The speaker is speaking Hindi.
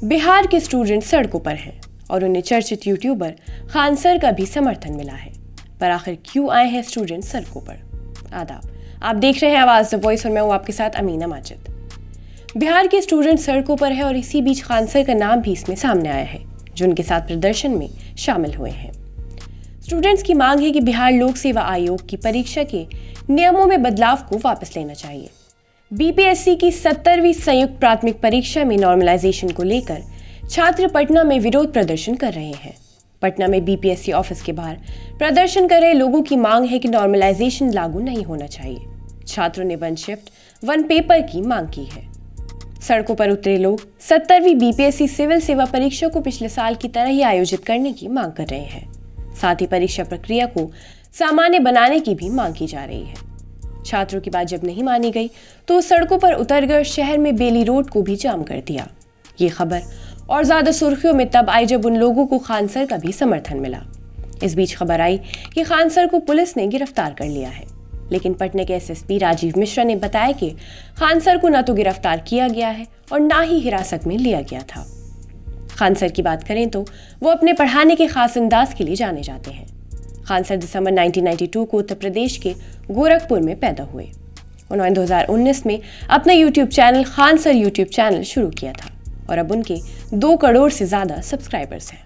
बिहार के स्टूडेंट सड़कों पर हैं और उन्हें चर्चित यूट्यूबर खान सर का भी समर्थन मिला है। पर आखिर क्यों आए हैं स्टूडेंट सड़कों पर? आदाब, आप देख रहे हैं आवाज़ द वॉइस और मैं हूँ आपके साथ अमीना माजिद। बिहार के स्टूडेंट सड़कों पर है और इसी बीच खान सर का नाम भी इसमें सामने आया है, जो उनके साथ प्रदर्शन में शामिल हुए हैं। स्टूडेंट्स की मांग है कि बिहार लोक सेवा आयोग की परीक्षा के नियमों में बदलाव को वापस लेना चाहिए। बीपीएससी की 70वीं संयुक्त प्राथमिक परीक्षा में नॉर्मलाइजेशन को लेकर छात्र पटना में विरोध प्रदर्शन कर रहे हैं। पटना में बीपीएससी ऑफिस के बाहर प्रदर्शन कर रहे लोगों की मांग है कि नॉर्मलाइजेशन लागू नहीं होना चाहिए। छात्रों ने वन शिफ्ट वन पेपर की मांग की है। सड़कों पर उतरे लोग 70वीं बीपीएससी सिविल सेवा परीक्षा को पिछले साल की तरह ही आयोजित करने की मांग कर रहे हैं। साथ ही परीक्षा प्रक्रिया को सामान्य बनाने की भी मांग की जा रही है। छात्रों की बात जब नहीं मानी गई तो सड़कों पर उतरकर शहर में बेली रोड को भी जाम कर दिया। ये खबर और ज्यादा सुर्खियों में तब आई जब उन लोगों को खान सर का भी समर्थन मिला। इस बीच खबर आई कि खान सर को पुलिस ने गिरफ्तार कर लिया है, लेकिन पटना के एसएसपी राजीव मिश्रा ने बताया कि खान सर को न तो गिरफ्तार किया गया है और ना ही हिरासत में लिया गया था। खान सर की बात करें तो वो अपने पढ़ाने के खास अंदाज के लिए जाने जाते हैं। खान सर दिसंबर 1992 को उत्तर प्रदेश के गोरखपुर में पैदा हुए। उन्होंने 2019 में अपना YouTube channel Khan sir YouTube channel शुरू किया था और अब उनके 2 करोड़ से ज़्यादा सब्सक्राइबर्स हैं।